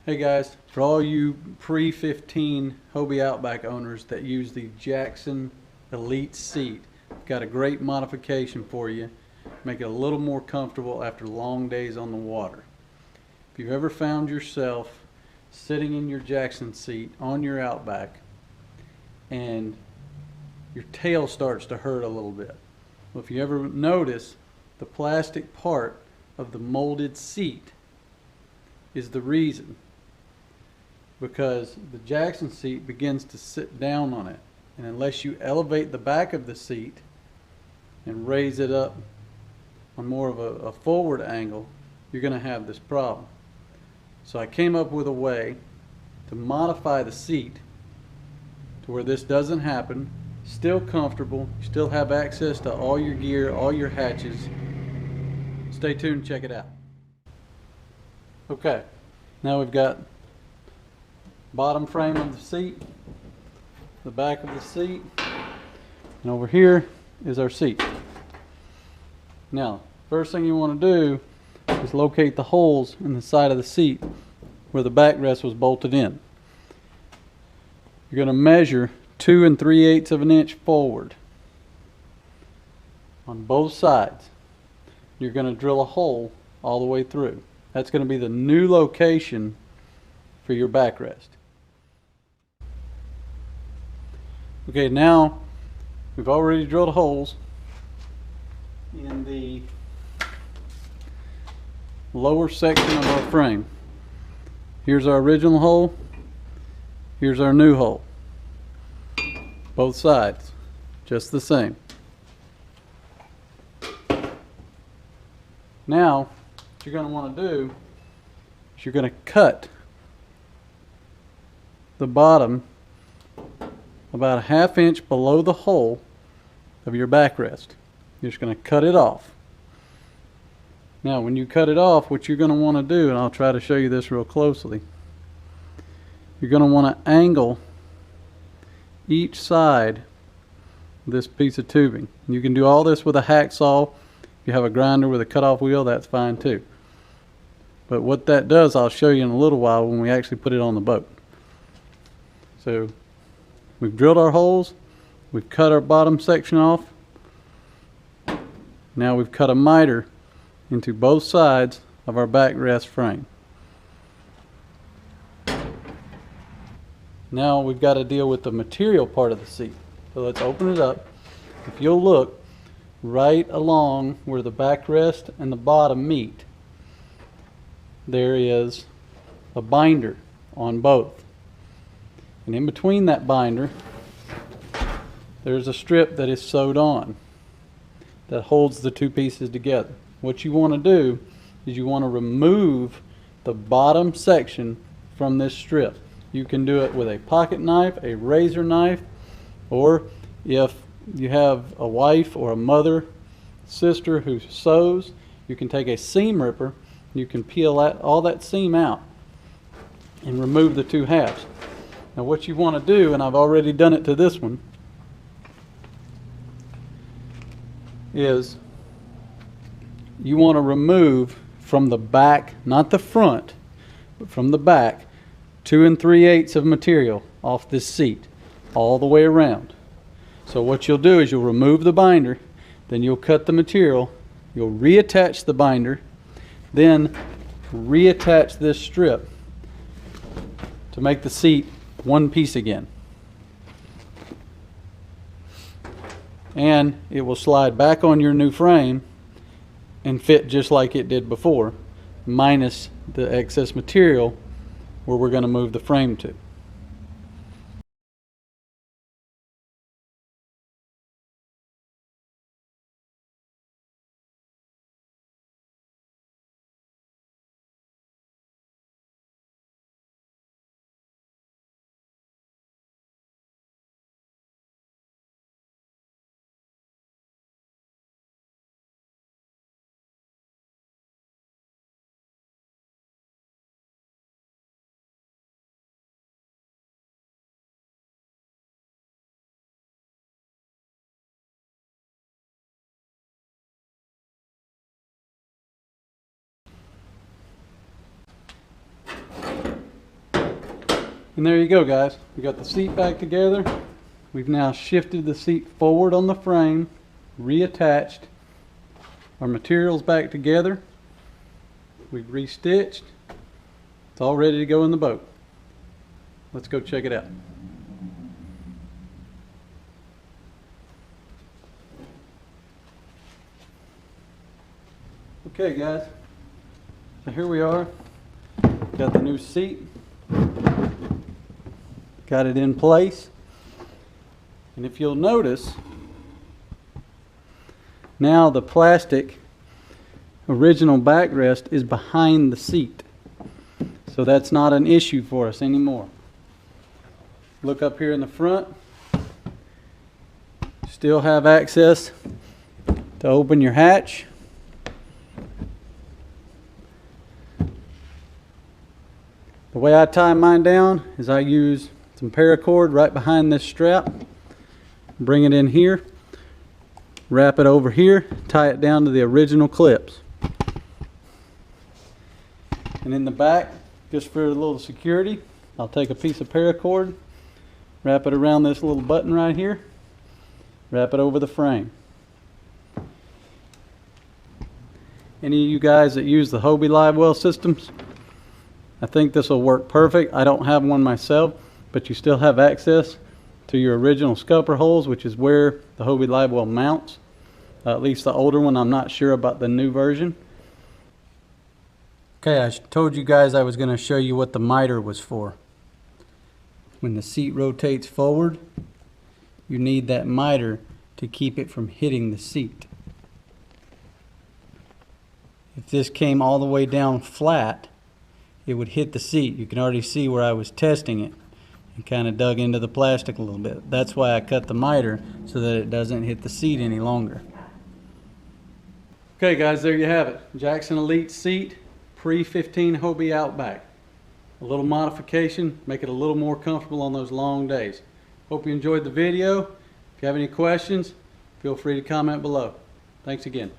Hey guys, for all you pre-15 Hobie Outback owners that use the Jackson Elite seat, I've got a great modification for you. Make it a little more comfortable after long days on the water. If you've ever found yourself sitting in your Jackson seat on your Outback and your tail starts to hurt a little bit. Well, if you ever notice, the plastic part of the molded seat is the reason, because the Jackson seat begins to sit down on it, and unless you elevate the back of the seat and raise it up on more of a forward angle, you're going to have this problem. So I came up with a way to modify the seat to where this doesn't happen. Still comfortable, you still have access to all your gear, all your hatches. Stay tuned, check it out. Okay, now we've got bottom frame of the seat, the back of the seat, and over here is our seat. Now, first thing you want to do is locate the holes in the side of the seat where the backrest was bolted in. You're going to measure 2 3/8 of an inch forward on both sides. You're going to drill a hole all the way through. That's going to be the new location for your backrest. Okay, now we've already drilled holes in the lower section of our frame. Here's our original hole. Here's our new hole. Both sides, just the same. Now, what you're going to want to do is you're going to cut the bottom about a 1/2 inch below the hole of your backrest. You're just going to cut it off. Now, when you cut it off, what you're going to want to do, and I'll try to show you this real closely, you're going to want to angle each side of this piece of tubing. You can do all this with a hacksaw. If you have a grinder with a cutoff wheel, that's fine too. But what that does, I'll show you in a little while when we actually put it on the boat. So we've drilled our holes, we've cut our bottom section off. Now we've cut a miter into both sides of our backrest frame. Now we've got to deal with the material part of the seat. So let's open it up. If you'll look right along where the backrest and the bottom meet, there is a binder on both. And in between that binder, there's a strip that is sewed on that holds the two pieces together. What you want to do is you want to remove the bottom section from this strip. You can do it with a pocket knife, a razor knife, or if you have a wife or a mother, sister who sews, you can take a seam ripper, you can peel all that seam out and remove the two halves. Now what you want to do, and I've already done it to this one, is you want to remove from the back, not the front, but from the back, 2 3/8 of material off this seat all the way around. So what you'll do is you'll remove the binder, then you'll cut the material, you'll reattach the binder, then reattach this strip to make the seat one piece again. And it will slide back on your new frame and fit just like it did before, minus the excess material where we're going to move the frame to. And there you go, guys. We got the seat back together. We've now shifted the seat forward on the frame, reattached. Our material's back together. We've restitched. It's all ready to go in the boat. Let's go check it out. Okay, guys. So here we are. Got the new seat. Got it in place. And if you'll notice, now the plastic original backrest is behind the seat. So that's not an issue for us anymore. Look up here in the front. Still have access to open your hatch. The way I tie mine down is I use some paracord right behind this strap. Bring it in here. Wrap it over here. Tie it down to the original clips. And in the back, just for a little security, I'll take a piece of paracord, wrap it around this little button right here, wrap it over the frame. Any of you guys that use the Hobie live well systems, I think this will work perfect. I don't have one myself, but you still have access to your original scupper holes, which is where the Hobie live well mounts. At least the older one. I'm not sure about the new version. Okay, I told you guys I was going to show you what the miter was for. When the seat rotates forward, you need that miter to keep it from hitting the seat. If this came all the way down flat, it would hit the seat. You can already see where I was testing it and kind of dug into the plastic a little bit. That's why I cut the miter, so that it doesn't hit the seat any longer. Okay guys, there you have it. Jackson Elite seat, pre-15 Hobie Outback. A little modification, make it a little more comfortable on those long days. Hope you enjoyed the video. If you have any questions, feel free to comment below. Thanks again.